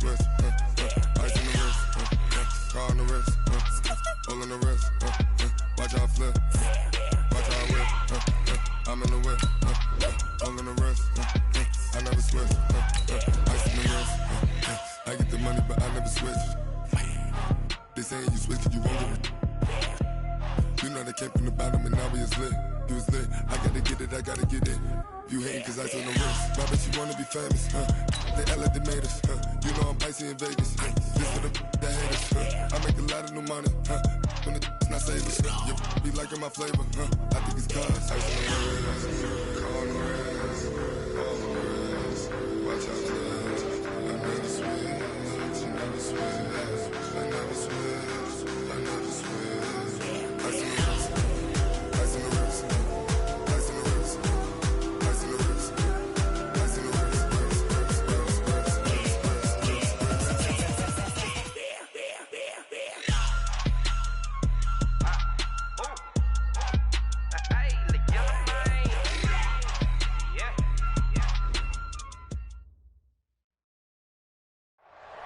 switch. Ice in the wrist, car on the wrist, all in the wrist. Watch how I flip, watch how I whip. I'm in the whip, all in the wrist. I never switch. Ice in the wrist. I get the money, but I never switch. They saying you switch, you won't get it. You know they came from the bottom and now we is lit. You was lit. I gotta get it, I gotta get it. You hating cause ice on the wrist. Why bet you wanna be famous, They L they made us, You know I'm icy in Vegas, This for the that hate us, I make a lot of new money, When the not savers, You be liking my flavor, I think it's cause ice on the wrist, car on the wrist, all on the wrist. Watch out, cuz I never switch, I never switch, I never switch, I never switch. Ice on the wrist, ice on the wrist, ice on the wrist, ice on the wrist, ice on the wrist.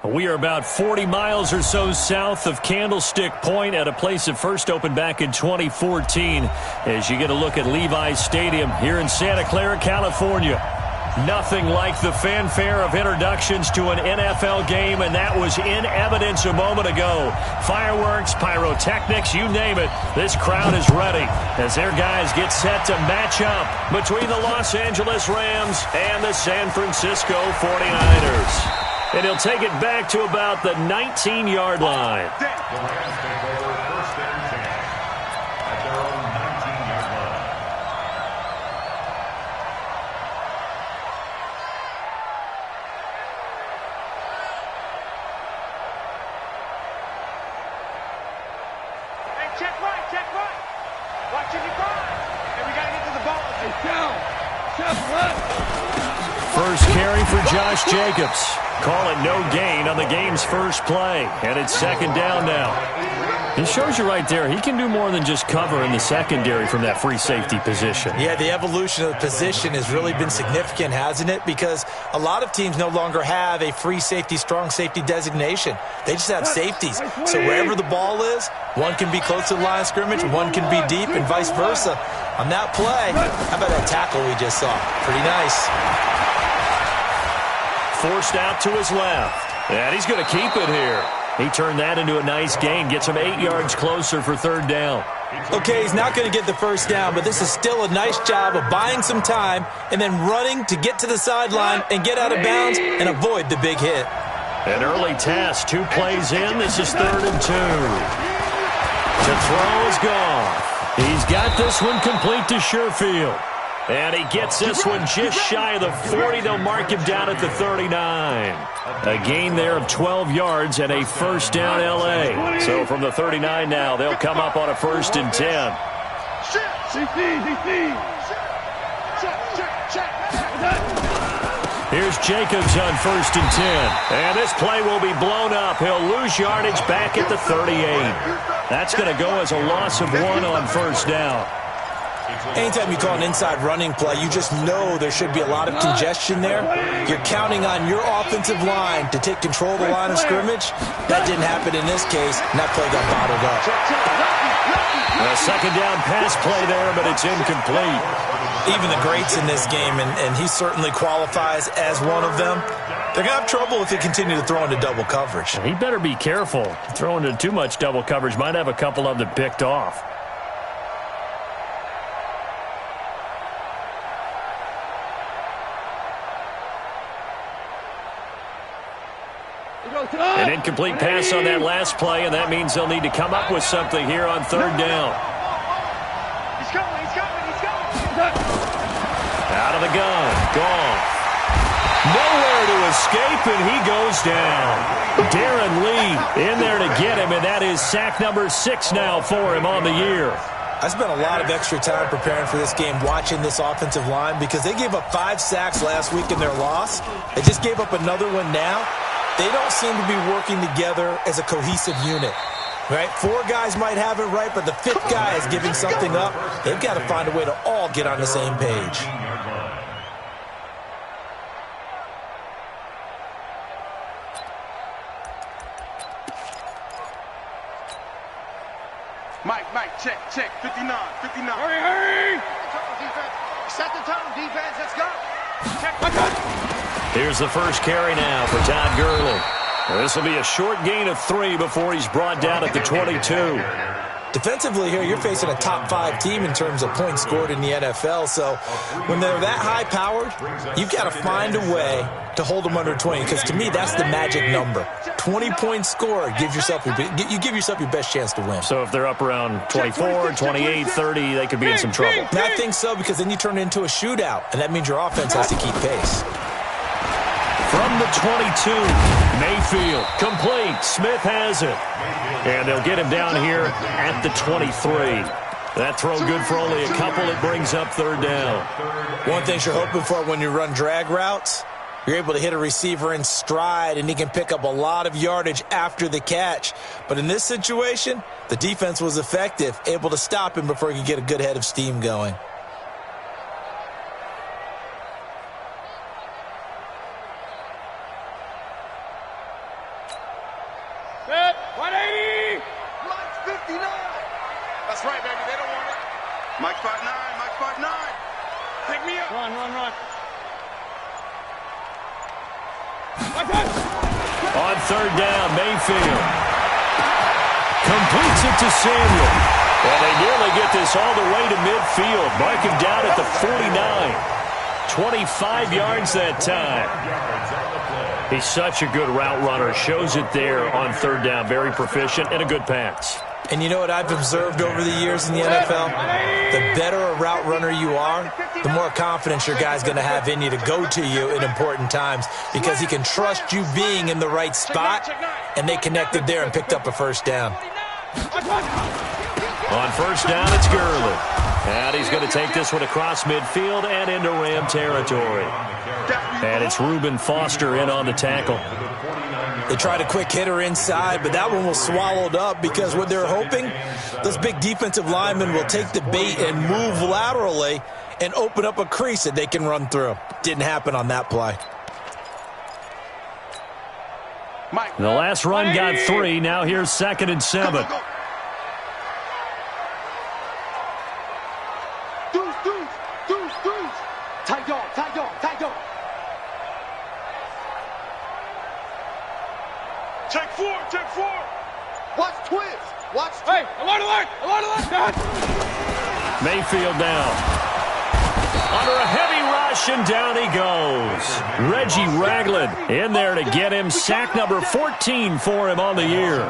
We are about 40 miles or so south of Candlestick Point at a place that first opened back in 2014 as you get a look at Levi's Stadium here in Santa Clara, California. Nothing like the fanfare of introductions to an NFL game, and that was in evidence a moment ago. Fireworks, pyrotechnics, you name it. This crowd is ready as their guys get set to match up between the Los Angeles Rams and the San Francisco 49ers. And he'll take it back to about the 19-yard line. The Rams take over first and 10 at their own 19-yard line. Hey, check right, check right. Watching your guard. And we got to get to the ball. Hey, down. Check left. First carry for Josh Jacobs. Call it no gain on the game's first play. And it's second down now. It shows you right there, he can do more than just cover in the secondary from that free safety position. Yeah, the evolution of the position has really been significant, hasn't it? Because a lot of teams no longer have a free safety, strong safety designation. They just have safeties. So wherever the ball is, one can be close to the line of scrimmage, one can be deep, and vice versa. On that play, how about that tackle we just saw? Pretty nice. Forced out to his left. And he's going to keep it here. He turned that into a nice gain. Gets him 8 yards closer for third down. Okay, he's not going to get the first down, but this is still a nice job of buying some time and then running to get to the sideline and get out of bounds and avoid the big hit. An early task. 2 plays in. This is 3rd and 2. To throw is gone. He's got this one complete to Sherfield. And he gets this one just shy of the 40. They'll mark him down at the 39. A gain there of 12 yards and a first down L.A. So from the 39 now, they'll come up on a 1st and 10. Here's Jacobs on 1st and 10. And this play will be blown up. He'll lose yardage back at the 38. That's going to go as a loss of 1 on first down. Anytime you call an inside running play, you just know there should be a lot of congestion there. You're counting on your offensive line to take control of the line of scrimmage. That didn't happen in this case, and that play got bottled up. A second down pass play there, but it's incomplete. Even the greats in this game, and he certainly qualifies as one of them, they're going to have trouble if they continue to throw into double coverage. He better be careful. Throwing into too much double coverage might have a couple of them picked off. An incomplete pass on that last play, and that means they'll need to come up with something here on 3rd down. He's coming, he's coming, he's coming. Out of the gun, gone. Nowhere to escape, and he goes down. Darren Lee in there to get him, and that is sack number 6 now for him on the year. I spent a lot of extra time preparing for this game, watching this offensive line, because they gave up 5 sacks last week in their loss. They just gave up another one now. They don't seem to be working together as a cohesive unit, right? 4 guys might have it right, but the 5th guy is giving something up. They've got to find a way to all get on the same page. Mike, check, 59. Hurry! Set the tone, defense, let's go. Check. Here's the first carry now for Todd Gurley. This will be a short gain of 3 before he's brought down at the 22. Defensively here, you're facing a top 5 team in terms of points scored in the NFL. So when they're that high-powered, you've got to find a way to hold them under 20. Because to me, that's the magic number. 20 points scored, you give yourself your best chance to win. So if they're up around 24, 28, 30, they could be in some trouble. And I think so, because then you turn it into a shootout, and that means your offense has to keep pace. From the 22, Mayfield, complete. Smith has it. And they'll get him down here at the 23. That throw good for only a couple. It brings up third down. One thing you're hoping for when you run drag routes, you're able to hit a receiver in stride, and he can pick up a lot of yardage after the catch. But in this situation, the defense was effective, able to stop him before he could get a good head of steam going. Set, 180! Mike's 59! That's right, baby, they don't want it. Mike's 5'9", Pick me up! Run. On third down, Mayfield completes it to Samuel. And they nearly get this all the way to midfield. Mark him down at the 49. 25 yards that time. He's such a good route runner. Shows it there on third down. Very proficient and a good pass. And you know what I've observed over the years in the NFL? The better a route runner you are, the more confidence your guy's going to have in you to go to you in important times, because he can trust you being in the right spot, and they connected there and picked up a first down. On first down, it's Gurley. And he's going to take this one across midfield and into Ram territory. And it's Reuben Foster in on the tackle. They tried a quick hitter inside, but that one was swallowed up, because what they're hoping, those big defensive linemen will take the bait and move laterally and open up a crease that they can run through. Didn't happen on that play. The last run got 3. Now here's 2nd and 7. Deuce. Tight dog. Check four. Watch twist. Hey, alert. Mayfield down. Under a heavy rush, and down he goes. Reggie Ragland in there to get him. Sack number 14 for him on the year.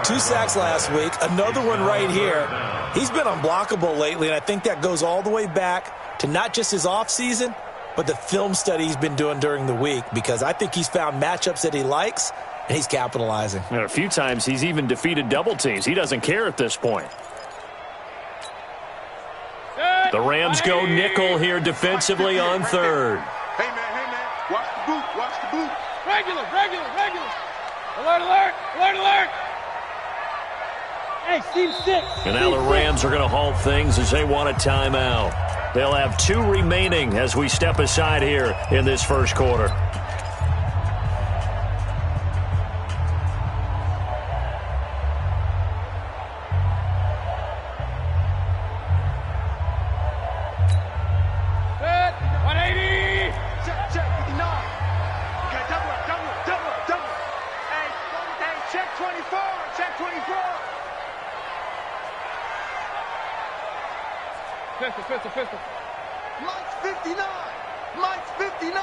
2 sacks last week, another one right here. He's been unblockable lately, and I think that goes all the way back to not just his offseason, but the film study he's been doing during the week, because I think he's found matchups that he likes, and he's capitalizing. And a few times he's even defeated double teams. He doesn't care at this point. The Rams go nickel here defensively on third. Hey, man. Watch the boot. Regular. Alert. Hey, Steve 6. And now the Rams are going to halt things as they want a timeout. They'll have 2 remaining as we step aside here in this first quarter. Pistol. Mike's 59.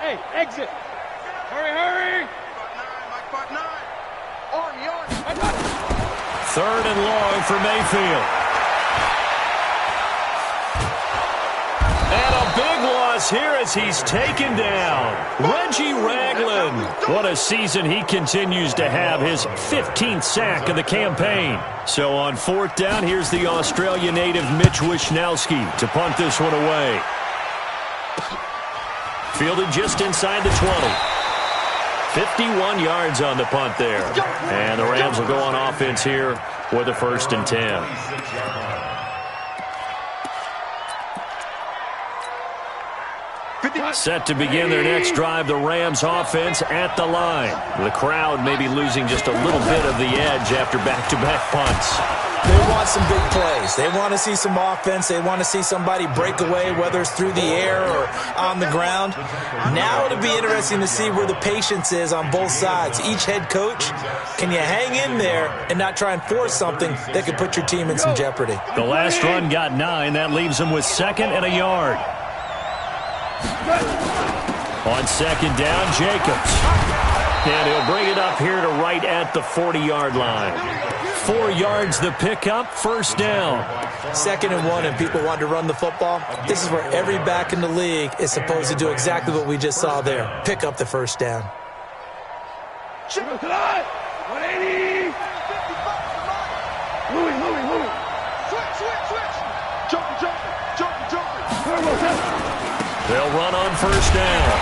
Hey, exit. Hurry. Mike 5'9". Army. 3rd and long for Mayfield. And a big loss here as he's taken down. Reggie Ragland. What a season he continues to have. His 15th sack of the campaign. So on 4th down, here's the Australia native Mitch Wishnowsky to punt this one away. Fielded just inside the 20. 51 yards on the punt there. And the Rams will go on offense here with a 1st and 10. Set to begin their next drive, the Rams offense at the line. The crowd may be losing just a little bit of the edge after back-to-back punts. They want some big plays. They want to see some offense. They want to see somebody break away, whether it's through the air or on the ground. Now it'll be interesting to see where the patience is on both sides. Each head coach, can you hang in there and not try and force something that could put your team in some jeopardy? The last run got 9. That leaves them with 2nd and a yard. On 2nd down, Jacobs. And he'll bring it up here to right at the 40-yard line. 4 yards the pickup, 1st down. 2nd and 1, and people want to run the football. This is where every back in the league is supposed to do exactly what we just saw there. Pick up the 1st down. 180. Moving. Switch. Jumping. They'll run on 1st down.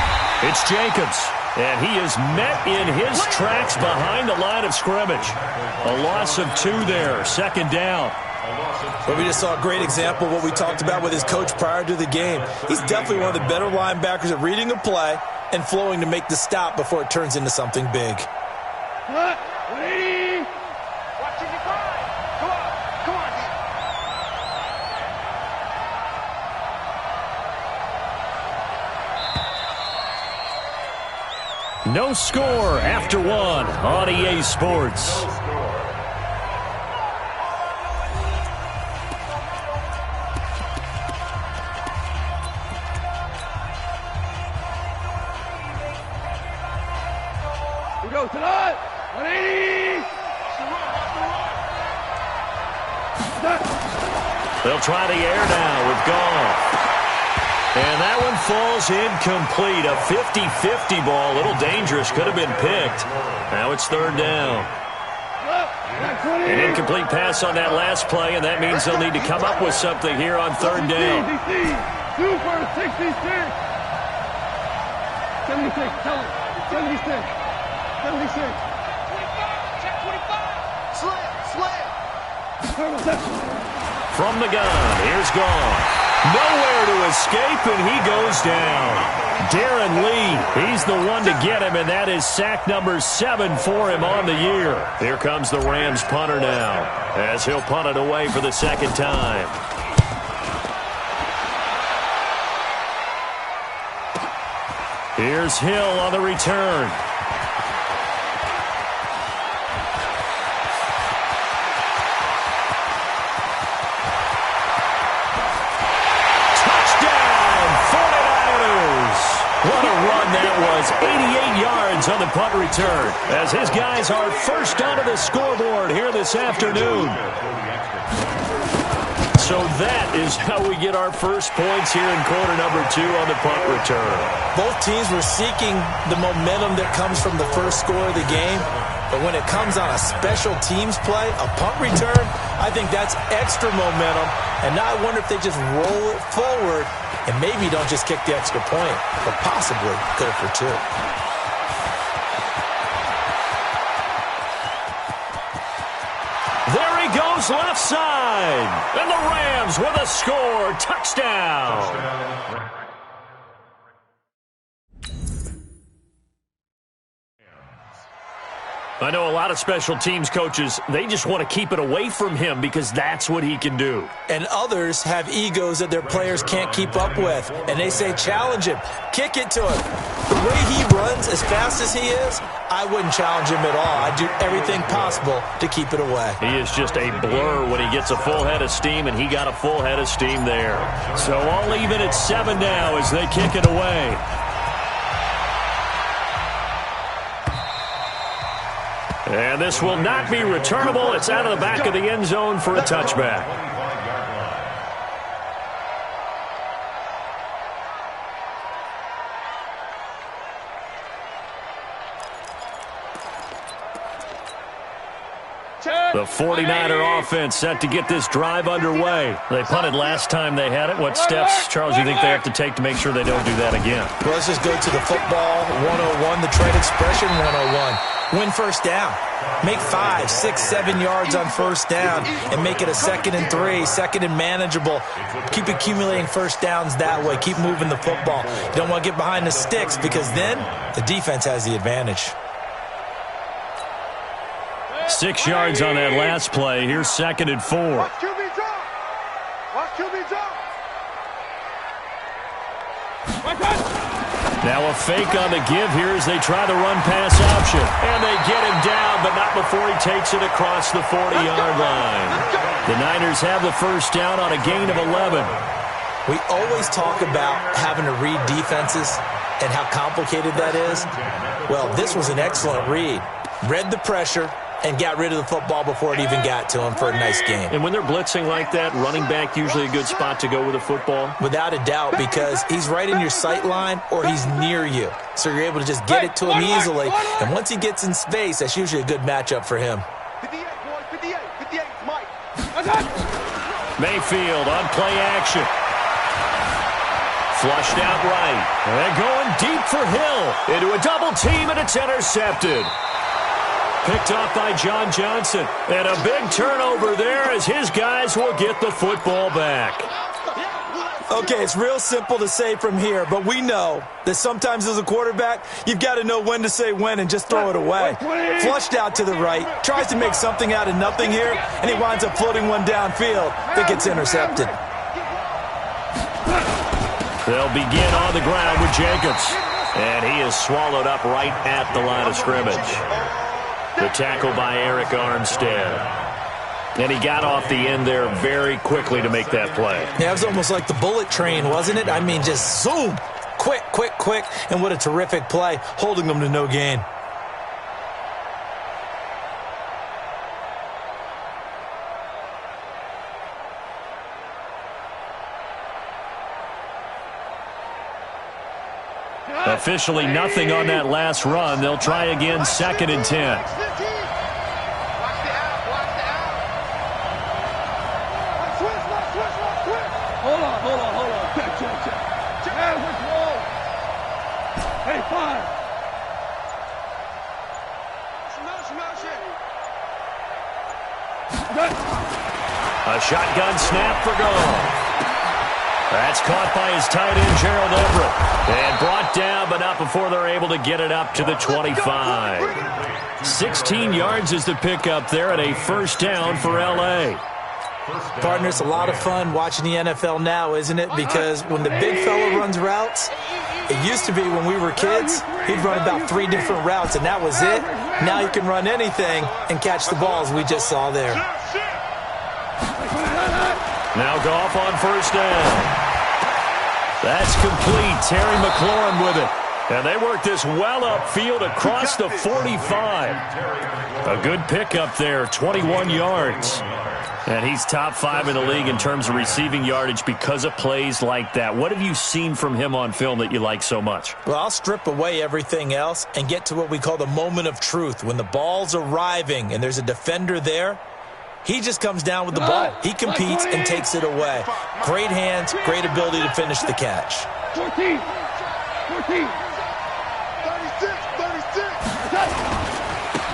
It's Jacobs. And he is met in his tracks behind the line of scrimmage. A loss of 2 there, 2nd down. But we just saw a great example of what we talked about with his coach prior to the game. He's definitely one of the better linebackers at reading a play and flowing to make the stop before it turns into something big. 180. Watching the grind. Come on, D. No score after 1 on EA Sports. We go tonight. 180. They'll try the air now with Goff. And that one falls incomplete. A 50-50 ball. A little dangerous. Could have been picked. Now it's 3rd down. An incomplete pass on that last play, and that means they'll need to come up with something here on 3rd down. 2 for 66. 76. Tell him. 76. 76. 25. Check 25. Slam. From the gun, here's Goff. Nowhere to escape, and he goes down. Darren Lee, he's the one to get him, and that is sack number 7 for him on the year. Here comes the Rams punter now, as he'll punt it away for the 2nd time. Here's Hill on the return. What a run that was. 88 yards on the punt return as his guys are first onto the scoreboard here this afternoon. So that is how we get our first points here in quarter number 2 on the punt return. Both teams were seeking the momentum that comes from the first score of the game. But when it comes on a special teams play, a punt return, I think that's extra momentum. And now I wonder if they just roll it forward and maybe don't just kick the extra point, but possibly go for 2. There he goes left side. And the Rams with a score. Touchdown. I know a lot of special teams coaches, they just want to keep it away from him because that's what he can do. And others have egos that their players can't keep up with. And they say, challenge him, kick it to him. The way he runs as fast as he is, I wouldn't challenge him at all. I'd do everything possible to keep it away. He is just a blur when he gets a full head of steam, and he got a full head of steam there. So I'll leave it at 7 now as they kick it away. And this will not be returnable. It's out of the back of the end zone for a touchback. The 49er offense set to get this drive underway. They punted last time they had it. What steps, Charles, do you think they have to take to make sure they don't do that again? Well, let's just go to the football 101, the trade expression 101. Win first down. Make 5, 6, 7 yards on first down and make it a 2nd and 3, 2nd and manageable. Keep accumulating first downs that way. Keep moving the football. You don't want to get behind the sticks because then the defense has the advantage. 6 yards on that last play. Here's 2nd and 4. Watch QB drop. Watch QB drop. Now a fake on the give here as they try the run-pass option. And they get him down, but not before he takes it across the 40-yard line. The Niners have the first down on a gain of 11. We always talk about having to read defenses and how complicated that is. Well, this was an excellent read. Read the pressure and got rid of the football before it even got to him for a nice game. And when they're blitzing like that, running back usually a good spot to go with the football? Without a doubt, because he's right in your sight line or he's near you. So you're able to just get it to him easily. And once he gets in space, that's usually a good matchup for him. 58, boys, 58, 58, Mike. Mayfield on play action. Flushed out right. And going deep for Hill. Into a double team, and it's intercepted. Picked off by John Johnson. And a big turnover there as his guys will get the football back. Okay, it's real simple to say from here, but we know that sometimes as a quarterback, you've got to know when to say when and just throw it away. Flushed out to the right, tries to make something out of nothing here, and he winds up floating one downfield that gets intercepted. They'll begin on the ground with Jacobs. And he is swallowed up right at the line of scrimmage. The tackle by Eric Armstead. And he got off the end there very quickly to make that play. Yeah, it was almost like the bullet train, wasn't it? I mean, just zoom. Quick, quick, quick. And what a terrific play, holding them to no gain. Officially nothing on that last run. They'll try again, 2nd and 10. Watch the out, watch the out. Switch. Hold on. Check. Hey, what's wrong? Hey, fire. A shotgun snap for goal. That's caught by his tight end, Gerald Everett. And brought down, but not before they're able to get it up to the 25. 16 yards is the pickup there, and a first down for L.A. Partner, it's a lot of fun watching the NFL now, isn't it? Because when the big fella runs routes, it used to be when we were kids, he'd run about 3 different routes, and that was it. Now you can run anything and catch the balls we just saw there. Now Goff on first down. That's complete. Terry McLaurin with it. And they work this well upfield across the 45. A good pickup there, 21 yards. And he's top 5 in the league in terms of receiving yardage because of plays like that. What have you seen from him on film that you like so much? Well, I'll strip away everything else and get to what we call the moment of truth. When the ball's arriving and there's a defender there, he just comes down with the ball. He competes and takes it away. Great hands, great ability to finish the catch. 14. 36.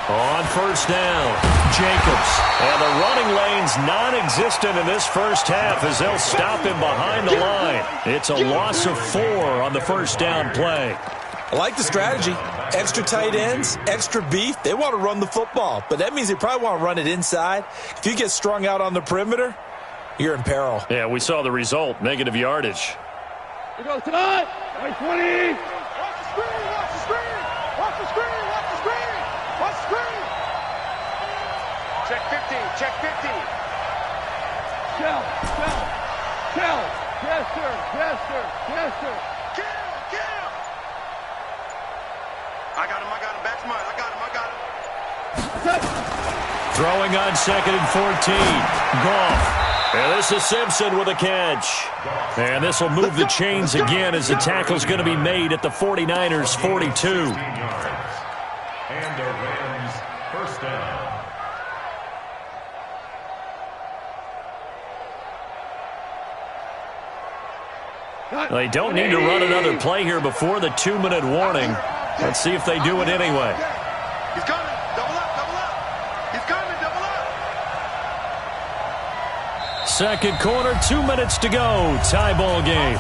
On first down, Jacobs. And the running lane's non-existent in this first half as they'll stop him behind the line. It's a loss of 4 on the first down play. I like the strategy. Extra tight ends, extra beef. They want to run the football, but that means they probably want to run it inside. If you get strung out on the perimeter, you're in peril. Yeah, we saw the result, negative yardage. Here goes tonight. 20. Watch the screen. Check 15. Shell. Yes, sir. Kill. I got him. Back smart. I got him. Throwing on 2nd and 14. Goff. And this is Simpson with a catch. And this will move the chains again as the tackle's going to be made at the 49ers' 42. And the Rams first down. They don't need to run another play here before the 2-minute warning. Let's see if they do it anyway. He's coming. second quarter, 2 minutes to go. Tie ball game.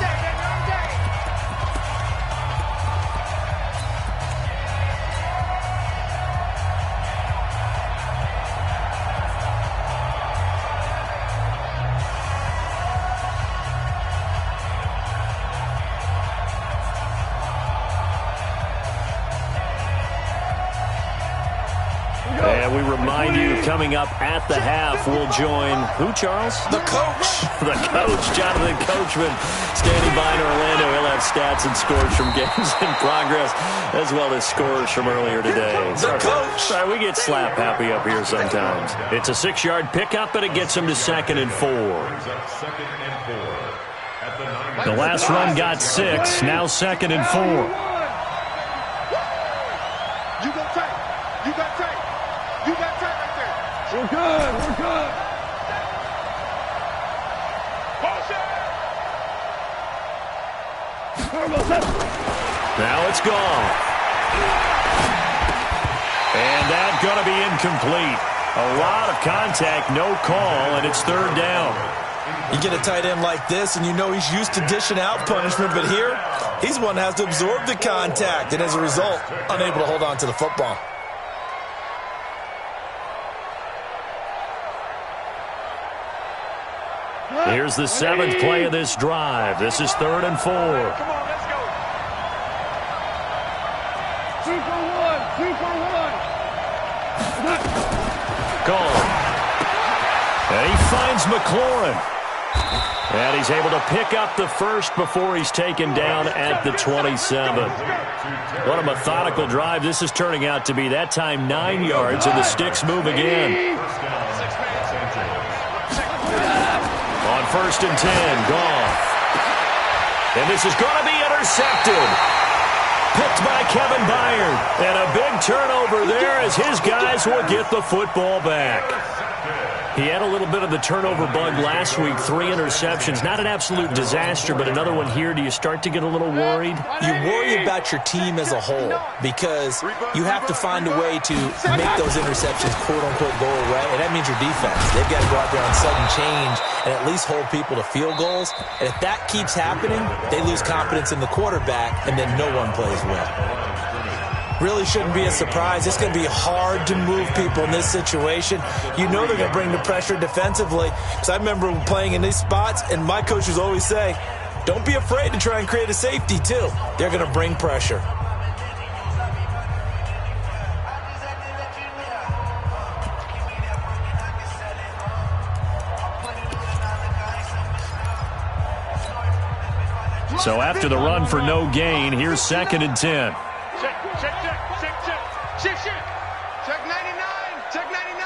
And we remind you, coming up at the half, we'll join who, Charles? The coach. The coach, Jonathan Coachman, standing by in Orlando. He'll have stats and scores from games in progress, as well as scores from earlier today. The coach. Sorry, we get slap happy up here sometimes. It's a 6-yard pickup, and it gets him to 2nd and 4. The last run got 6, now 2nd and 4. You go tight. You got tight. You got tight right there. We're good. We're good. Now it's gone. And that's going to be incomplete. A lot of contact, no call, and it's 3rd down. You get a tight end like this, and you know he's used to dishing out punishment, but here, he's the one that has to absorb the contact, and as a result, unable to hold on to the football. Here's the 7th play of this drive. This is 3rd and 4. Come on, let's go. 2 for 1. 2 for 1. Gone. And he finds McLaurin. And he's able to pick up the first before he's taken down at the 27. What a methodical drive this is turning out to be. That time 9 yards, and the sticks move again. On 1st and 10, gone. And this is going to be intercepted. Picked by Kevin Byard. And a big turnover there as his guys will get the football back. He had a little bit of the turnover bug last week, 3 interceptions. Not an absolute disaster, but another one here. Do you start to get a little worried? You worry about your team as a whole because you have to find a way to make those interceptions, quote-unquote, go away, and that means your defense. They've got to go out there on sudden change and at least hold people to field goals. And if that keeps happening, they lose confidence in the quarterback, and then no one plays well. Really shouldn't be a surprise. It's going to be hard to move people in this situation. You know they're going to bring the pressure defensively. Because I remember playing in these spots, and my coaches always say, don't be afraid to try and create a safety, too. They're going to bring pressure. So after the run for no gain, here's 2nd and 10. Check 99. Check 99.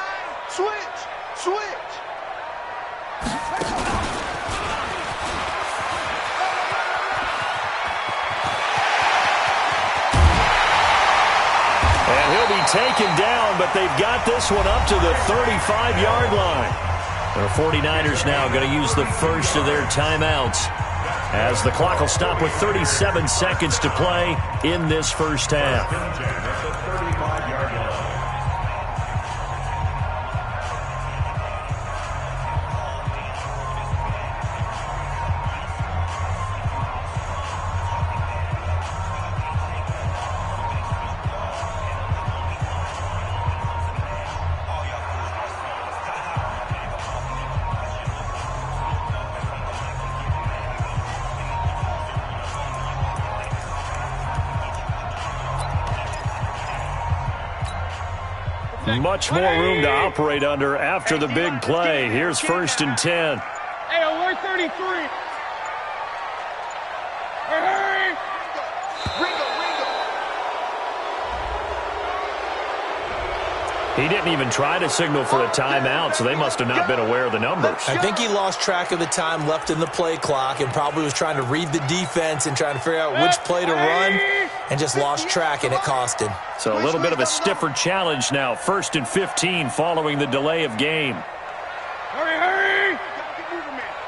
Switch. Switch. And he'll be taken down, but they've got this one up to the 35-yard line. The 49ers now going to use the first of their timeouts, as the clock will stop with 37 seconds to play in this first half. Much more room to operate under after the big play. Here's 1st and 10. Hey, alert 33. Hurry! He didn't even try to signal for a timeout, so they must have not been aware of the numbers. I think he lost track of the time left in the play clock and probably was trying to read the defense and trying to figure out which play to run and just lost track, and it cost him. So a little bit of a stiffer challenge now. 1st and 15 following the delay of game. Hurry, hurry!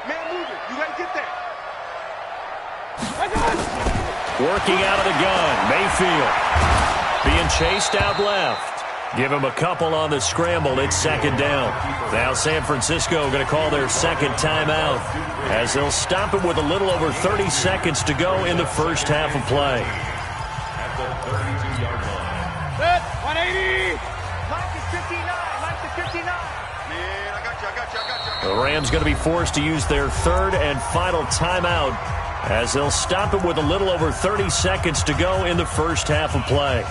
Man, move it. You got to get that. Working out of the gun, Mayfield being chased out left. Give him a couple on the scramble. It's second down. Now San Francisco going to call their second timeout as they'll stop it with a little over 30 seconds to go in the first half of play. At the 32-yard line. Set. 180. Mike is 59. Mike is 59. Man, I got you. The Rams going to be forced to use their third and final timeout as they'll stop it with a little over 30 seconds to go in the first half of play.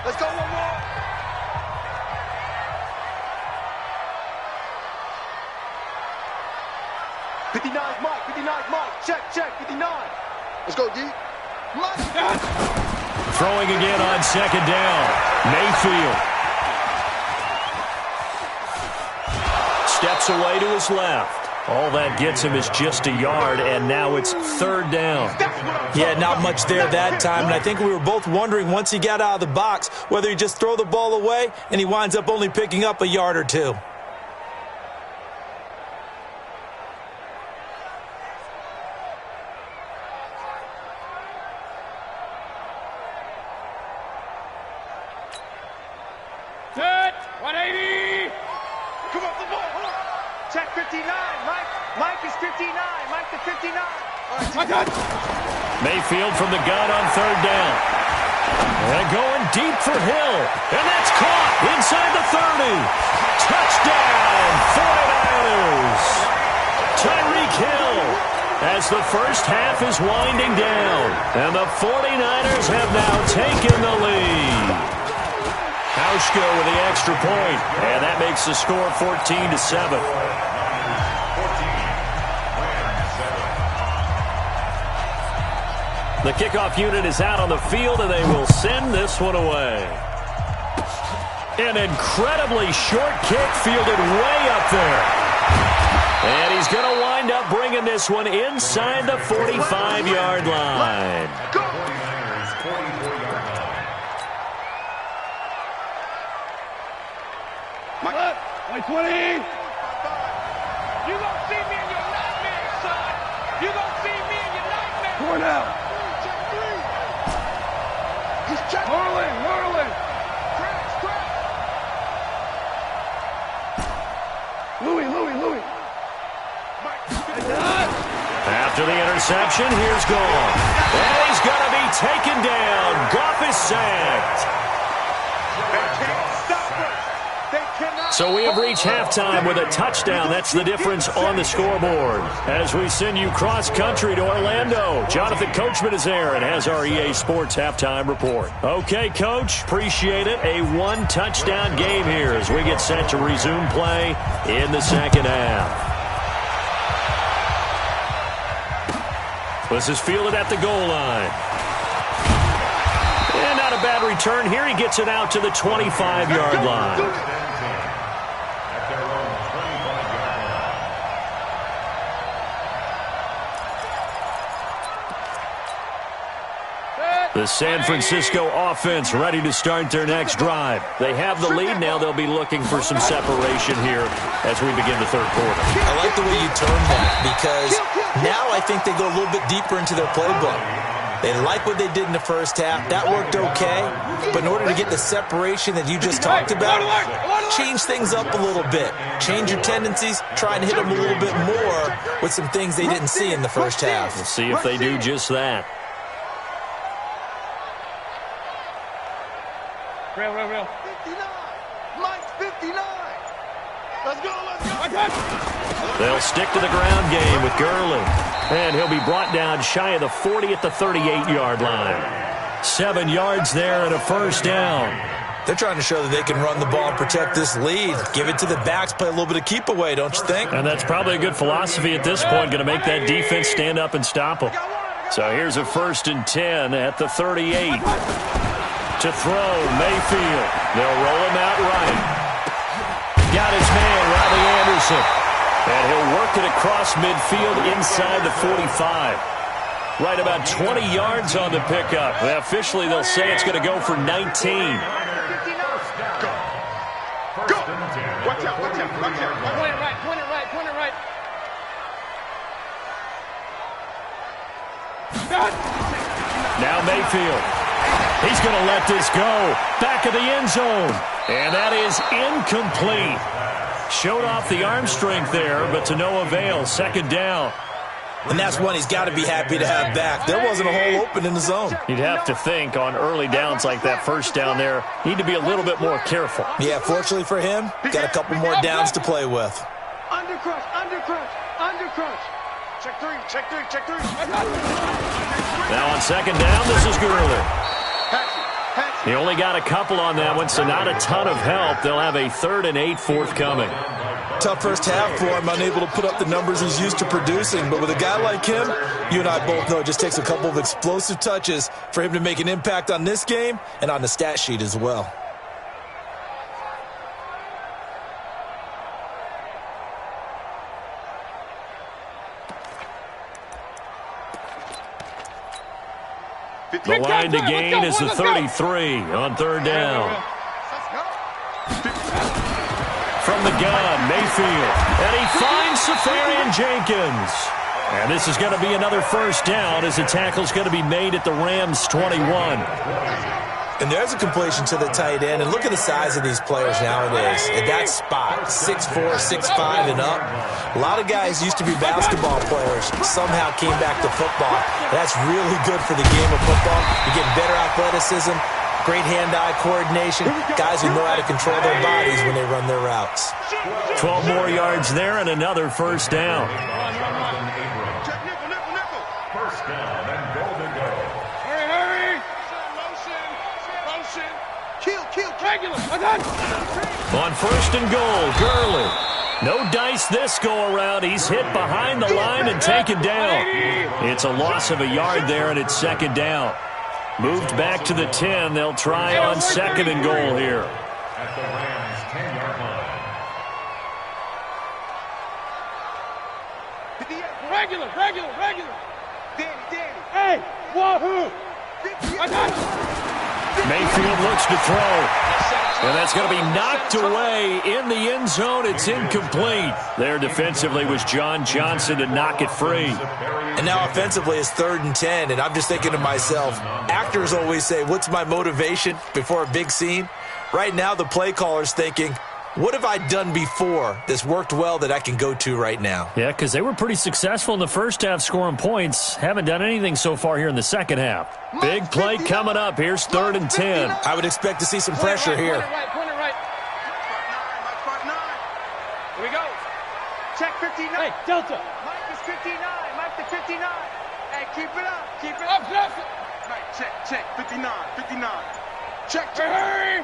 Let's go one more. Mike. 59 Mike. Check. 59. Let's go, D. Mike. Throwing again on second down. Mayfield. Steps away to his left. All that gets him is just a yard, and now it's third down. Yeah, not much there that time, and I think we were both wondering once he got out of the box whether he just throw the ball away and he winds up only picking up a yard or two. Set. 180. Come on, the ball. Check 59. Mike is 59. Mike to 59. Mayfield from the gun on third down. And going deep for Hill. And that's caught inside the 30. Touchdown, 49ers. Tyreek Hill as the first half is winding down. And the 49ers have now taken the lead. Hauschko with the extra point. And that makes the score 14-7. The kickoff unit is out on the field, and they will send this one away. An incredibly short kick fielded way up there. And he's going to wind up bringing this one inside the 45-yard line. Go! 44-yard line. Mike. 20. You gonna see me in your nightmares, son. You gonna see me in your nightmares. Four now. He's checking. Hurling. Louis. After the interception, here's Goff. And he's going to be taken down. Goff is sacked. They can't stop us. They cannot. So we have reached halftime with a touchdown. That's the difference on the scoreboard. As we send you cross-country to Orlando, Jonathan Coachman is there and has our EA Sports halftime report. Okay, Coach, appreciate it. A one-touchdown game here as we get set to resume play in the second half. This is fielded at the goal line. And not a bad return here. He gets it out to the 25-yard line. At their own 25-yard line. The San Francisco offense ready to start their next drive. They have the lead. Now they'll be looking for some separation here as we begin the third quarter. I like the way you termed that because now I think they go a little bit deeper into their playbook. They like what they did in the first half. That worked okay. But in order to get the separation that you just talked about, change things up a little bit. Change your tendencies. Try and hit them a little bit more with some things they didn't see in the first half. We'll see if they do just that. Real. 59. Mike's 59. Let's go. They'll stick to the ground game with Gurley. And he'll be brought down shy of the 40 at the 38-yard line. 7 yards there and a first down. They're trying to show that they can run the ball and protect this lead. Give it to the backs, play a little bit of keep away, don't you think? And that's probably a good philosophy at this point, going to make that defense stand up and stop them. So here's a 1st and 10 at the 38. To throw, Mayfield. They'll roll him out right. Got his man, Robbie Anderson. And he'll work it across midfield inside the 45. Right about 20 yards on the pickup. Well, officially, they'll say it's going to go for 19. Go! Watch out, watch out, watch out. Point it right, point it right, point it right. Now Mayfield. He's going to let this go. Back of the end zone. And that is incomplete. Showed off the arm strength there, but to no avail. Second down. And that's one he's got to be happy to have back. There wasn't a hole open in the zone. You'd have to think on early downs like that first down there, need to be a little bit more careful. Yeah, fortunately for him, got a couple more downs to play with. Under crunch, under crunch, under crunch. Check three, check three, check three. Now on second down, this is Gurley. Patch He only got a couple on that one, so not a ton of help. They'll have a 3rd and 8 forthcoming. Tough first half for him, unable to put up the numbers he's used to producing. But with a guy like him, you and I both know it just takes a couple of explosive touches for him to make an impact on this game and on the stat sheet as well. The line to gain is the 33 on 3rd down. From the gun, Mayfield. And he finds Safarian Jenkins. And this is going to be another first down as the tackle's going to be made at the Rams' 21. And there's a completion to the tight end. And look at the size of these players nowadays. At that spot, 6'4", 6'5", and up. A lot of guys used to be basketball players, somehow came back to football. That's really good for the game of football. You get better athleticism, great hand-eye coordination, guys who know how to control their bodies when they run their routes. 12 more yards there and another first down. Check nickel, nickel, nickel. First down and goal to go. Hurry, hurry. Motion, motion. Kill, kill, regular. On 1st and goal, Gurley. No dice this go-around. He's hit behind the line and taken down. It's a loss of a yard there, and it's 2nd down. Moved back to the 10. They'll try on 2nd and goal here. At the Rams' 10-yard line. Regular, regular, regular. Danny. Hey, wahoo. Mayfield looks to throw. And that's going to be knocked away in the end zone. It's incomplete. There defensively was John Johnson to knock it free. And now offensively it's 3rd and 10. And I'm just thinking to myself, actors always say, what's my motivation before a big scene? Right now the play caller's thinking, what have I done before that's worked well that I can go to right now? Yeah, because they were pretty successful in the first half scoring points. Haven't done anything so far here in the second half. Big play coming up. Here's 3rd and 10. I would expect to see some pressure here. Point it right. Mike 5'9". Here we go. Check 59. Hey, Delta. Mike is 59. Mike the 59. Hey, keep it up. Keep it Up, up. up. Mike, check. 59. Check. Hurry.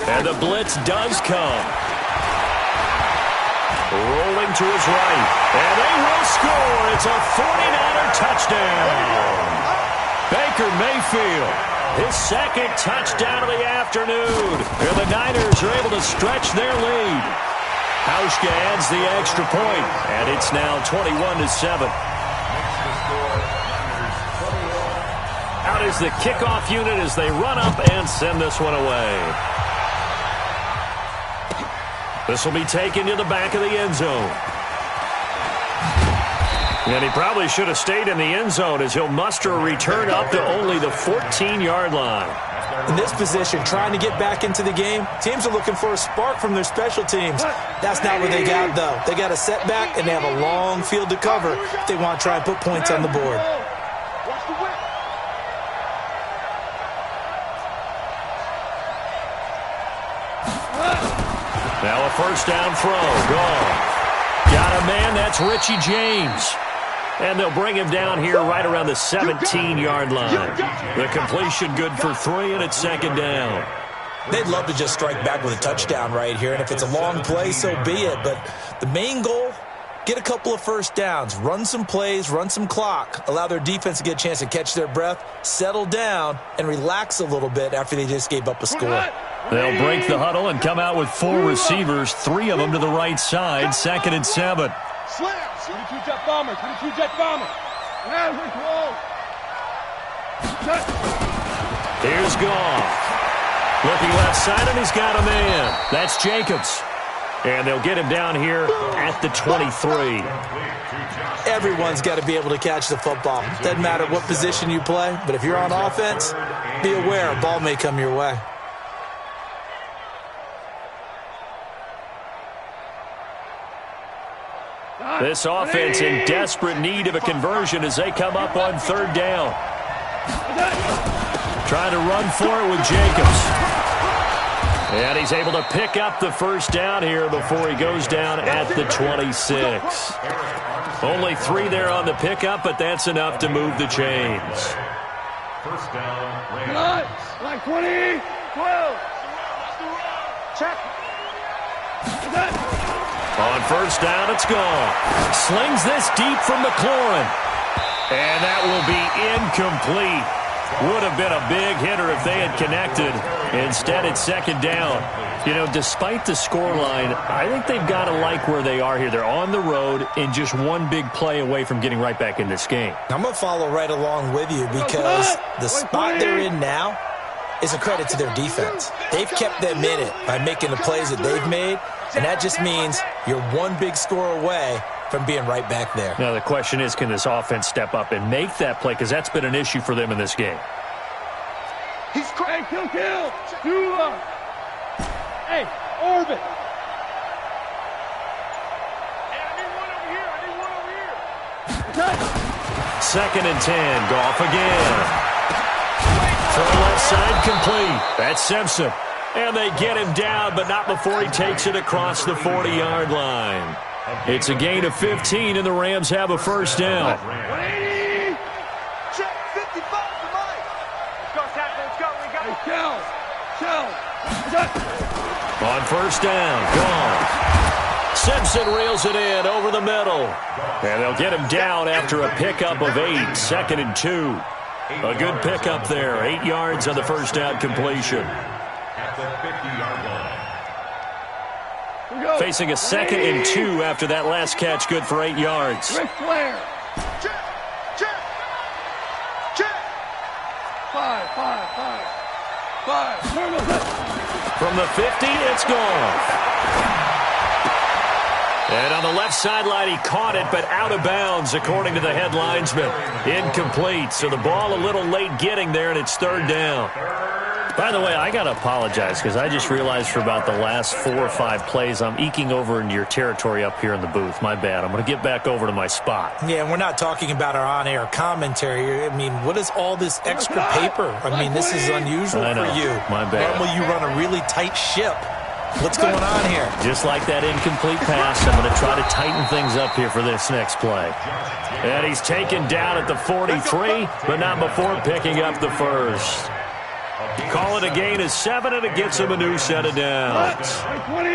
And the blitz does come. Rolling to his right. And they will score. It's a 49er touchdown. Baker Mayfield, his 2nd touchdown of the afternoon. And the Niners are able to stretch their lead. Hauschka adds the extra point, and it's now 21-7. Out is the kickoff unit as they run up and send this one away. This will be taken to the back of the end zone. And he probably should have stayed in the end zone as he'll muster a return up to only the 14-yard line. In this position, trying to get back into the game, teams are looking for a spark from their special teams. That's not what they got, though. They got a setback, and they have a long field to cover if they want to try and put points on the board. Watch the whip. Now a first down throw. Gone. Got a man. That's Richie James. And they'll bring him down here right around the 17-yard line. The completion good for 3, and it's 2nd down. They'd love to just strike back with a touchdown right here, and if it's a long play, so be it. But the main goal, get a couple of first downs, run some plays, run some clock, allow their defense to get a chance to catch their breath, settle down, and relax a little bit after they just gave up a score. They'll break the huddle and come out with 4 receivers, 3 of them to the right side, 2nd and 7. Slams. 22 jet bombers. 22 jet bombers. Here's Goff. Looking left side, and he's got a man. That's Jacobs. And they'll get him down here at the 23. Everyone's got to be able to catch the football. Doesn't matter what position you play, but if you're on offense, be aware a ball may come your way. This offense in desperate need of a conversion as they come up on third down. Trying to run for it with Jacobs. And he's able to pick up the first down here before he goes down at the 26. Only 3 there on the pickup, but that's enough to move the chains. First down, Like 20, 12. Check. On first down, it's gone. Slings this deep from McLaurin. And that will be incomplete. Would have been a big hitter if they had connected. Instead, it's second down. You know, despite the scoreline, I think they've got to like where they are here. They're on the road and just one big play away from getting right back in this game. I'm going to follow right along with you because the spot they're in now is a credit to their defense. They've kept them in it by making the plays that they've made, and that just means you're one big score away from being right back there. Now, the question is, can this offense step up and make that play? Because that's been an issue for them in this game. He's crazy. Hey, kill. Hey, orbit. Hey, I need one over here. Second and 10. Goff again. From left side, complete. That's Simpson. And they get him down, but not before he takes it across the 40-yard line. It's a gain of 15, and the Rams have a first down. 180. Check 55 for Mike. Let's go, tackle. Let's go. We got it. Shell. On first down, gone. Simpson reels it in over the middle. And they'll get him down after a pickup of 8, second and 2. A good pickup there, 8 yards on the first down completion. at the 50-yard line. Facing a second and 2 after that last catch, good for 8 yards. Ric Flair. Check. Five. From the 50, it's gone. And on the left sideline, he caught it, but out of bounds, according to the head linesman. Incomplete, so the ball a little late getting there, and it's third down. By the way, I got to apologize because I just realized for about the last 4 or 5 plays, I'm eking over into your territory up here in the booth. My bad. I'm going to get back over to my spot. Yeah, and we're not talking about our on-air commentary. I mean, what is all this extra paper? I mean, this is unusual for you. My bad. Normally you run a really tight ship. What's going on here? Just like that incomplete pass, I'm going to try to tighten things up here for this next play. And he's taken down at the 43, but not before picking up the first. Call it a gain of 7, and it gets him a new set of downs. 20.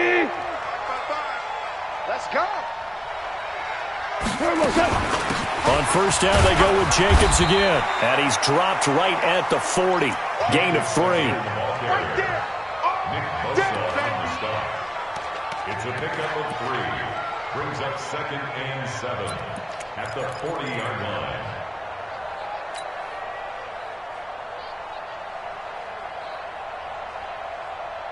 Let's go. On first down, they go with Jacobs again. And he's dropped right at the 40. Gain of 3. Right there. It's a pickup of 3. Brings up second and 7 at the 40-yard line.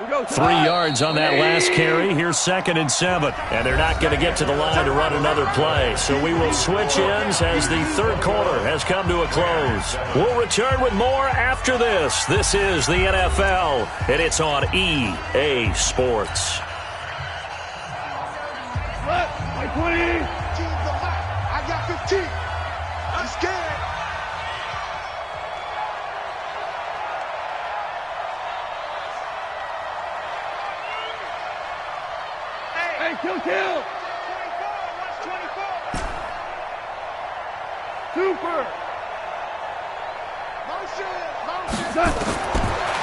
Go, 3 yards on that last carry. Here's second and 7. And they're not going to get to the line to run another play. So we will switch ends as the third quarter has come to a close. We'll return with more after this. This is the NFL, and it's on EA Sports. Like 20. I got 15. I'm scared. Hey, kill. 24. What's 24? Super. Motion.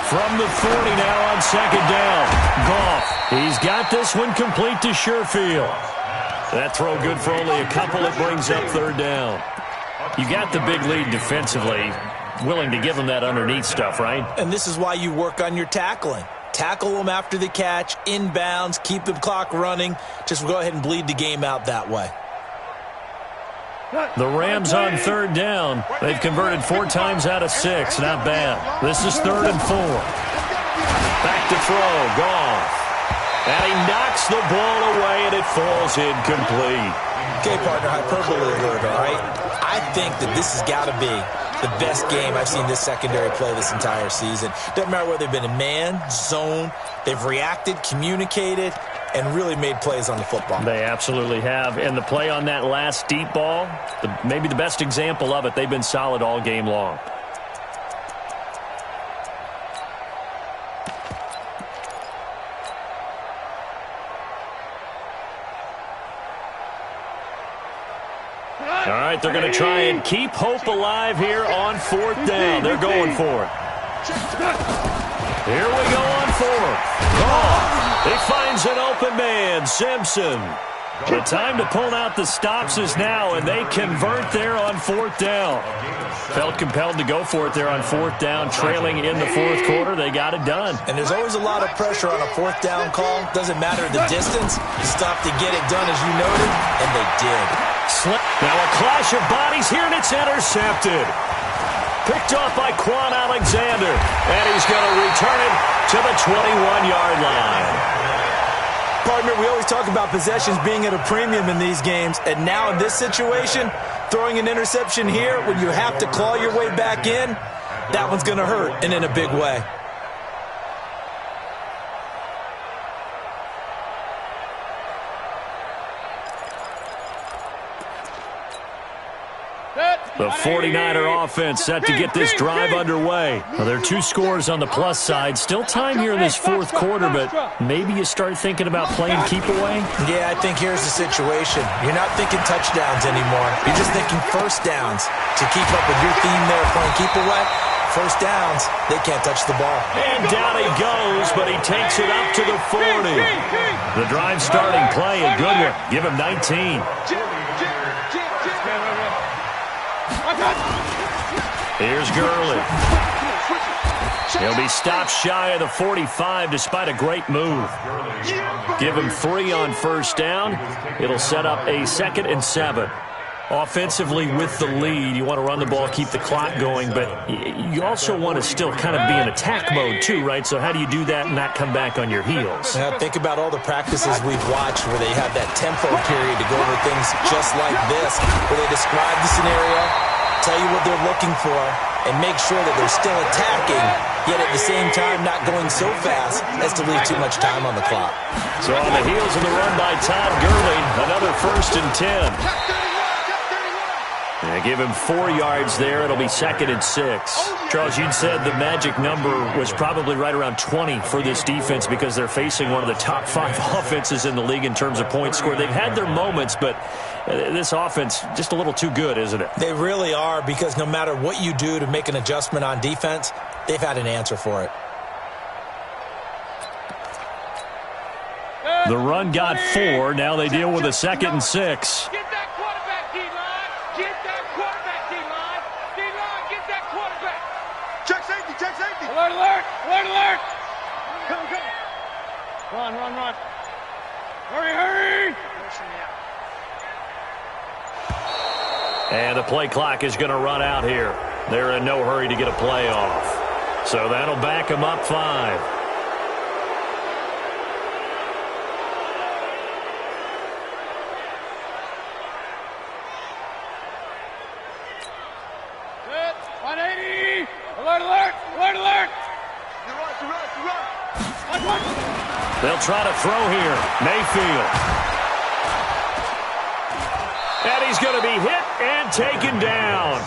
From the 40 now on second down. Goff. He's got this one complete to Sherfield. That throw good for only a couple. It brings up third down. You got the big lead defensively. Willing to give them that underneath stuff, right? And this is why you work on your tackling. Tackle them after the catch, inbounds, keep the clock running. Just go ahead and bleed the game out that way. The Rams on 3rd down. They've converted 4 times out of 6. Not bad. This is 3rd and 4. Back to throw. Goff. And he knocks the ball away, and it falls incomplete. Okay, partner, hyperbole alert, all right? I think that this has got to be the best game I've seen this secondary play this entire season. Doesn't matter whether they've been in man, zone, they've reacted, communicated, and really made plays on the football. They absolutely have. And the play on that last deep ball, maybe the best example of it, they've been solid all game long. All right, they're going to try and keep hope alive here on 4th down. They're going for it. Here we go on 4th. He finds an open man, Simpson. The time to pull out the stops is now, and they convert there on 4th down. Felt compelled to go for it there on 4th down, trailing in the 4th quarter. They got it done. And there's always a lot of pressure on a 4th down call. Doesn't matter the distance. You stop to get it done, as you noted, and they did. Now a clash of bodies here, and it's intercepted. Picked off by Quan Alexander, and he's going to return it to the 21-yard line. Partner, we always talk about possessions being at a premium in these games, and now in this situation, throwing an interception here when you have to claw your way back in, that one's going to hurt, and in a big way. The 49er offense set to get this drive underway. Well, there are 2 scores on the plus side. Still time here in this 4th quarter, but maybe you start thinking about playing keep away? Yeah, I think here's the situation. You're not thinking touchdowns anymore. You're just thinking first downs. To keep up with your theme there, playing keep away, first downs, they can't touch the ball. And down he goes, but he takes it up to the 40. The drive starting play, a good one. Give him 19. Here's Gurley. He'll be stopped shy of the 45 despite a great move. Give him 3 on first down. It'll set up a 2nd and 7. Offensively with the lead, you want to run the ball, keep the clock going, but you also want to still kind of be in attack mode too, right? So how do you do that and not come back on your heels? Now, think about all the practices we've watched where they have that tempo period to go over things just like this, where they describe the scenario, tell you what they're looking for, and make sure that they're still attacking, yet at the same time not going so fast as to leave too much time on the clock. So on the heels of the run by Todd Gurley, another 1st and 10. And give him 4 yards there. It'll be 2nd and 6. Charles, you'd said the magic number was probably right around 20 for this defense because they're facing one of the top 5 offenses in the league in terms of points scored. They've had their moments, but this offense just a little too good, isn't it? They really are, because no matter what you do to make an adjustment on defense, they've had an answer for it. The run got 4. Now they deal with a 2nd and 6. Get that quarterback, D-line. Get that quarterback, D-line. D-line, get that quarterback. Check safety, check safety. Alert, alert, alert, alert. Come, come. Run, run, run. Hurry, hurry. And the play clock is going to run out here. They're in no hurry to get a play off. So that'll back them up 5. They'll try to throw here. Mayfield. And he's going to be hit and taken down.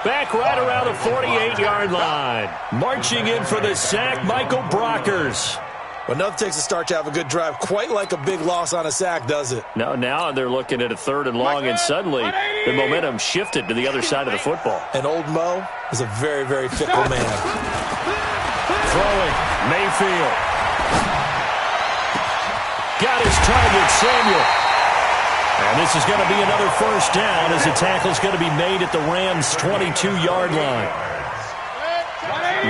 Back right around the 48-yard line. Marching in for the sack, Michael Brockers. Well, nothing takes a start to have a good drive quite like a big loss on a sack, does it? No, now they're looking at a 3rd and long, and suddenly the momentum shifted to the other side of the football. And old Mo is a very, very fickle man. Throwing, Mayfield. Got his target, Samuel. And this is going to be another 1st down as the tackle's going to be made at the Rams' 22-yard line.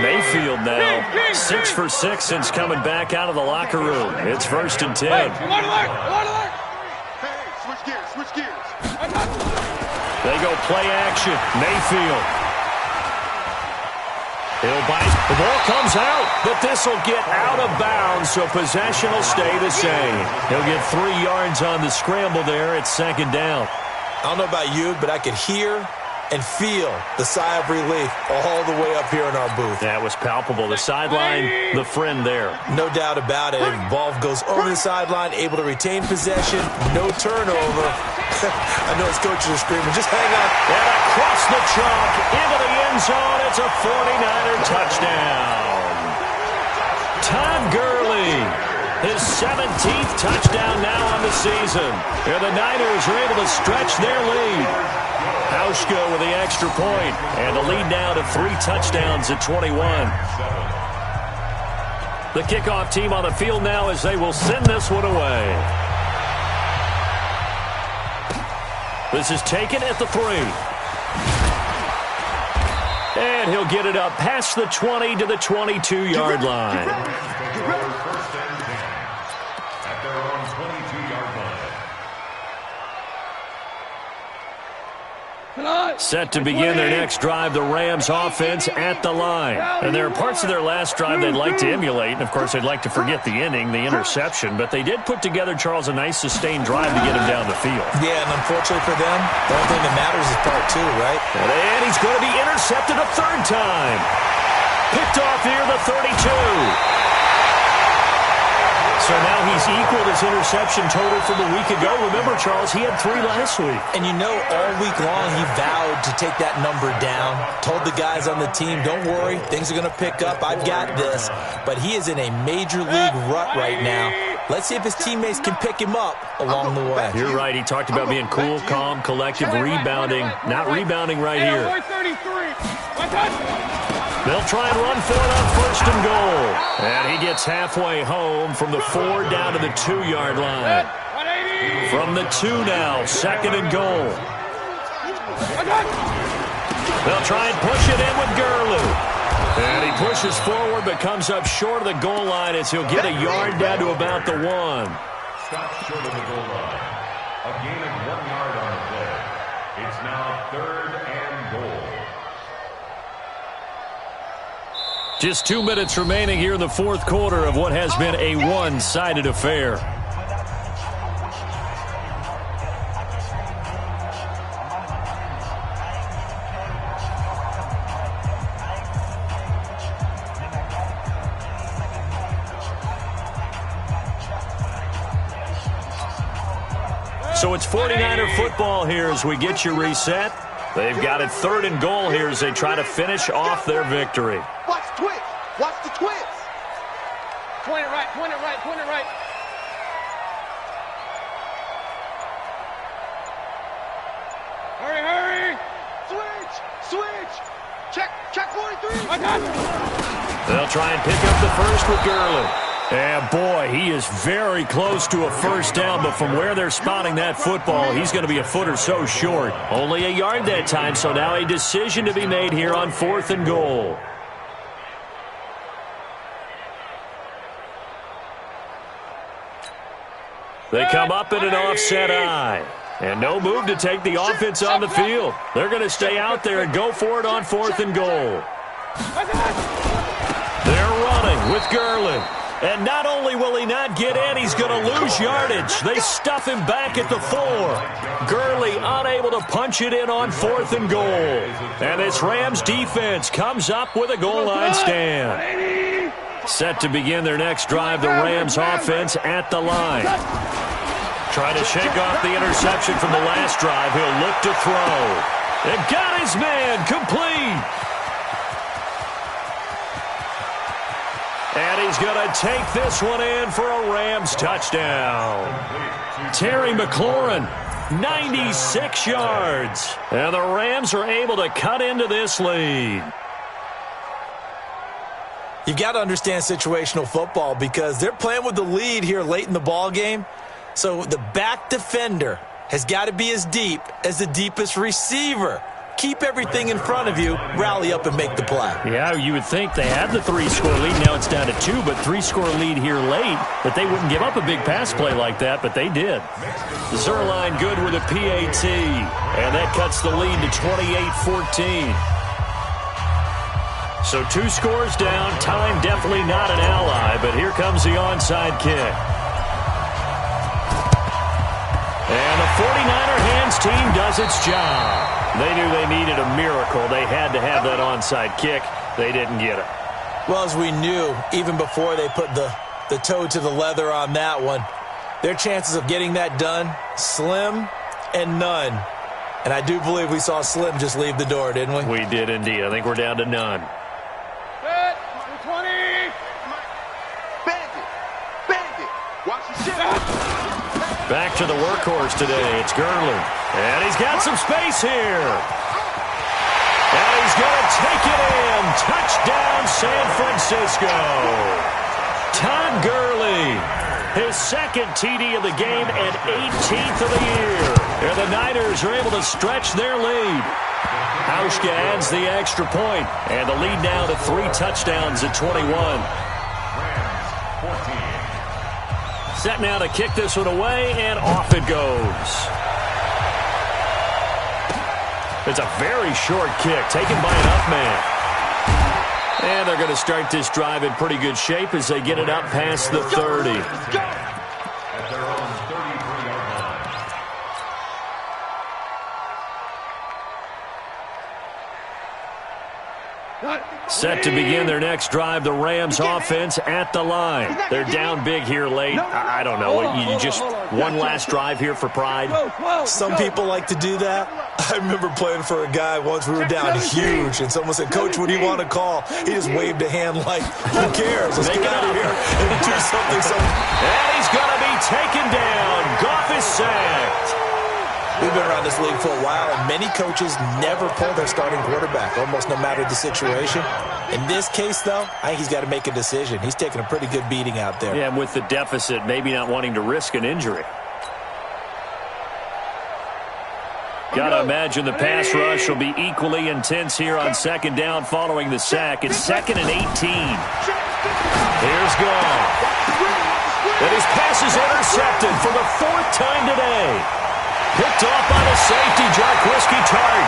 Mayfield now 6 for 6 since coming back out of the locker room. It's 1st and 10. Alert, alert, alert, alert. Hey, switch gears, switch gears. They go play action. Mayfield. He'll bite. The ball comes out, but this will get out of bounds, so possession will stay the same. He'll get 3 yards on the scramble there. It's second down. I don't know about you, but I could hear and feel the sigh of relief all the way up here in our booth. That was palpable. The sideline, the friend there. No doubt about it. Ball goes over the sideline, able to retain possession, no turnover. I know his coaches are screaming, just hang on. And across the chalk, into the end zone, it's a 49er touchdown. Todd Gurley, his 17th touchdown now on the season. And the Niners are able to stretch their lead. Hauschka with the extra point, and the lead now to 3 touchdowns at 21. The kickoff team on the field now as they will send this one away. This is taken at the 3. And he'll get it up past the 20 to the 22-yard line. First and 10 at their own 22-yard line. Set to begin their next drive, the Rams offense at the line. And there are parts of their last drive they'd like to emulate. And, of course, they'd like to forget the inning, the interception. But they did put together, Charles, a nice sustained drive to get him down the field. Yeah, and unfortunately for them, the only thing that matters is part 2, right? And he's going to be intercepted a 3rd time. Picked off near the 32. So now he's equaled his interception total from a week ago. Remember, Charles, he had 3 last week. And you know, all week long he vowed to take that number down. Told the guys on the team, don't worry, things are going to pick up. I've got this. But he is in a major league rut right now. Let's see if his teammates can pick him up along the way. You're right. He talked about being cool, calm, collective, rebounding. Not rebounding right here. They'll try and run for it on 1st and goal. And he gets halfway home from the 4 down to the 2-yard line. From the 2 now, 2nd and goal. They'll try and push it in with Gurley. And he pushes forward but comes up short of the goal line as he'll get a yard down to about the 1. Stopped short of the goal line. A gain of 1 yard on the play. It's now 3rd and goal. Just 2 minutes remaining here in the 4th quarter of what has been a one-sided affair. So it's 49er football here as we get you reset. They've got it 3rd and goal here as they try to finish off their victory. Watch the twist. Watch the twist. Point it right, point it right, point it right. Hurry, hurry. Switch. Check 43. I got it. They'll try and pick up the first with Gurley. And, boy, he is very close to a 1st down, but from where they're spotting that football, he's going to be a foot or so short. Only a yard that time, so now a decision to be made here on 4th and goal. They come up in an offset eye. And no move to take the offense on the field. They're going to stay out there and go for it on 4th and goal. They're running with Gurley. And not only will he not get in, he's going to lose yardage. They stuff him back at the 4. Gurley unable to punch it in on 4th and goal. And this Rams defense comes up with a goal line stand. Set to begin their next drive, the Rams offense at the line. Trying to shake off the interception from the last drive. He'll look to throw. And got his man complete. And he's going to take this one in for a Rams touchdown. Terry McLaurin, 96 yards. And the Rams are able to cut into this lead. You've got to understand situational football because they're playing with the lead here late in the ball game. So the back defender has got to be as deep as the deepest receiver. keep everything in front of you, rally up and make the play. Yeah, you would think they had the 3-score lead. Now it's down to 2, but 3-score lead here late. But they wouldn't give up a big pass play like that, but they did. Zerline good with a PAT, and that cuts the lead to 28-14. So 2 scores down. Time definitely not an ally, but here comes the onside kick. And the 49er hands team does its job. They knew they needed a miracle. They had to have that onside kick. They didn't get it. Well, as we knew, even before they put the toe to the leather on that one, their chances of getting that done, slim and none. And I do believe we saw Slim just leave the door, didn't we? We did indeed. I think we're down to none. 20. Bandit. Watch the shit. Back to the workhorse today. It's Gurley. And he's got some space here. And he's going to take it in. Touchdown, San Francisco. Todd Gurley. His second TD of the game and 18th of the year. And the Niners are able to stretch their lead. Hauschka adds the extra point. And the lead now to 3 touchdowns at 21. Set now to kick this one away, and off it goes. It's a very short kick, taken by an up man. And they're going to start this drive in pretty good shape as they get it up past the 30. At their own 33-yard line. Set to begin their next drive, the Rams offense at the line. They're down big here late. I don't know. You just one last drive here for pride? Some people like to do that. I remember playing for a guy once. We were down huge, and someone said, "Coach, what do you want to call?" He just waved a hand like, "Who cares? Let's get out of here and do something." And he's going to be taken down. Goff is sacked. We've been around this league for a while, and many coaches never pull their starting quarterback, almost no matter the situation. In this case, though, I think he's got to make a decision. He's taking a pretty good beating out there. Yeah, and with the deficit, maybe not wanting to risk an injury. Got to imagine the pass rush will be equally intense here on second down following the sack. It's 2nd and 18. Here's Goff. And his pass is intercepted for the 4th time today. Picked off by the safety, Jack Whiskey-Tart.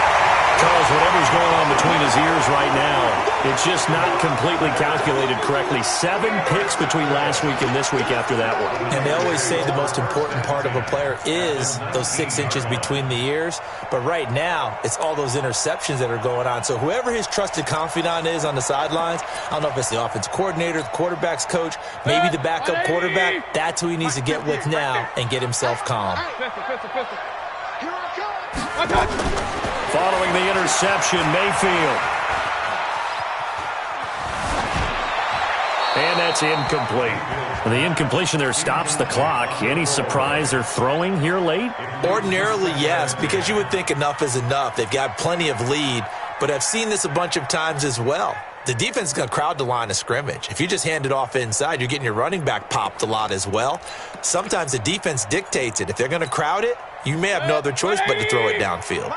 Because whatever's going on between his ears right now, it's just not completely calculated correctly. 7 picks between last week and this week after that one. And they always say the most important part of a player is those 6 inches between the ears. But right now, it's all those interceptions that are going on. So whoever his trusted confidant is on the sidelines, I don't know if it's the offense coordinator, the quarterback's coach, maybe the backup quarterback, that's who he needs to get with now and get himself calm. Following the interception, Mayfield. And that's incomplete. The incompletion there stops the clock. Any surprise they're throwing here late? Ordinarily, yes, because you would think enough is enough. They've got plenty of lead, but I've seen this a bunch of times as well. The defense is going to crowd the line of scrimmage. If you just hand it off inside, you're getting your running back popped a lot as well. Sometimes the defense dictates it. If they're going to crowd it, you may have no other choice but to throw it downfield.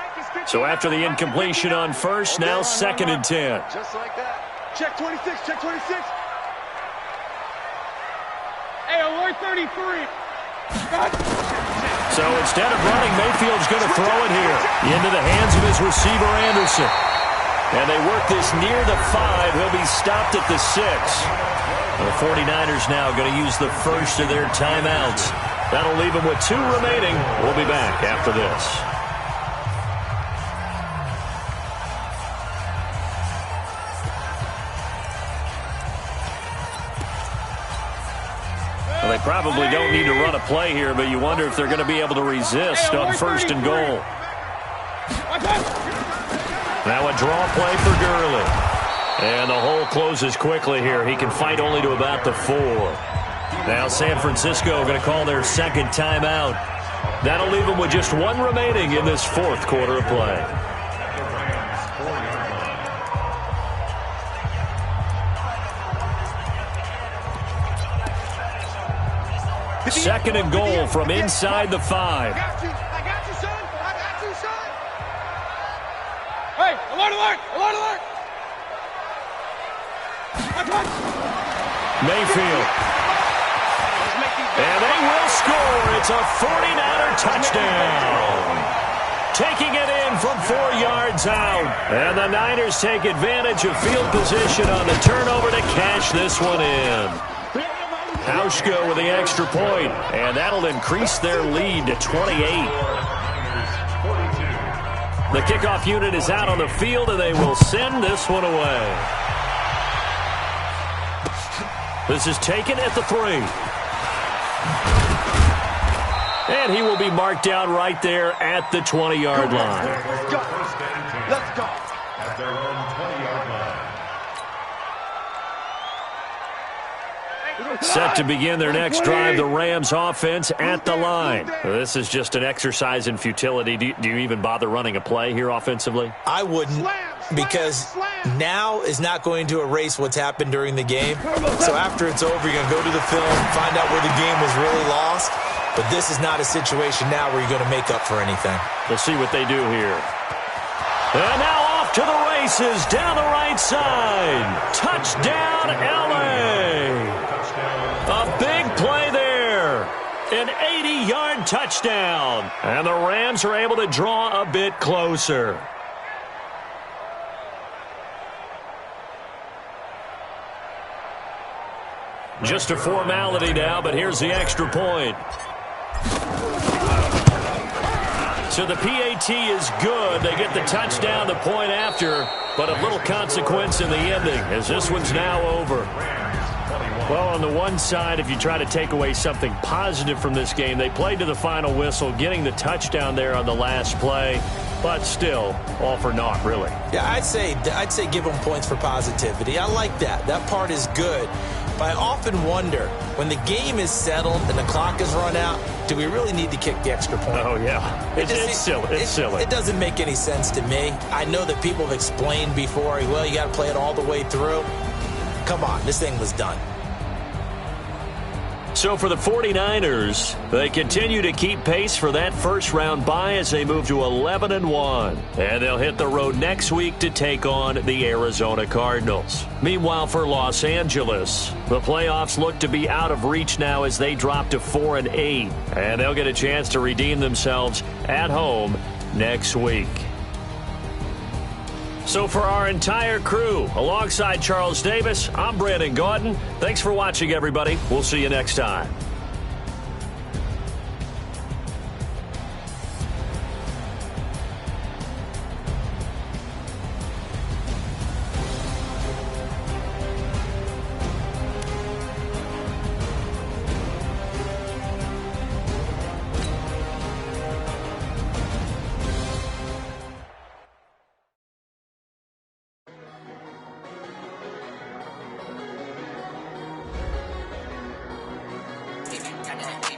So after the incompletion on first, now 2nd and 10. Just like that. Check 26, check 26. Hey, alert 33. So instead of running, Mayfield's going to throw it here into the hands of his receiver, Anderson. And they work this near the 5. He'll be stopped at the 6. The 49ers now going to use the first of their timeouts. That'll leave them with 2 remaining. We'll be back after this. Well, they probably don't need to run a play here, but you wonder if they're going to be able to resist on 1st and goal. Now a draw play for Gurley. And the hole closes quickly here. He can fight only to about the 4. Now San Francisco going to call their 2nd timeout. That'll leave them with just 1 remaining in this 4th quarter of play. 2nd and goal from inside the 5. I got you, son. I got you, son. Mayfield. And they will score. It's a 49er touchdown. Taking it in from 4 yards out. And the Niners take advantage of field position on the turnover to cash this one in. Hauschka with the extra point, and that'll increase their lead to 28. The kickoff unit is out on the field, and they will send this one away. This is taken at the 3. And he will be marked down right there at the 20-yard line. Let's go. Let's go. At their own 20-yard line. Set to begin their next drive, the Rams offense at the line. This is just an exercise in futility. Do you even bother running a play here offensively? I wouldn't, because now is not going to erase what's happened during the game. So after it's over, you're going to go to the film, find out where the game was really lost. But this is not a situation now where you're going to make up for anything. We'll see what they do here. And now off to the races down the right side. Touchdown, L.A. A big play there. An 80-yard touchdown. And the Rams are able to draw a bit closer. Just a formality now, but here's the extra point. So the PAT is good. They get the touchdown, the point after, but of little consequence in the ending as this one's now over. Well, on the one side, if you try to take away something positive from this game, they played to the final whistle, getting the touchdown there on the last play, but still, all for naught, really. Yeah, I'd say give them points for positivity. I like that. That part is good. But I often wonder, when the game is settled and the clock is run out, do we really need to kick the extra point? Oh, yeah. It's silly. It's silly. It doesn't make any sense to me. I know that people have explained before, well, you got to play it all the way through. Come on, this thing was done. So for the 49ers, they continue to keep pace for that first-round bye as they move to 11-1. And they'll hit the road next week to take on the Arizona Cardinals. Meanwhile, for Los Angeles, the playoffs look to be out of reach now as they drop to 4-8. And they'll get a chance to redeem themselves at home next week. So for our entire crew, alongside Charles Davis, I'm Brandon Gaudin. Thanks for watching, everybody. We'll see you next time. Got that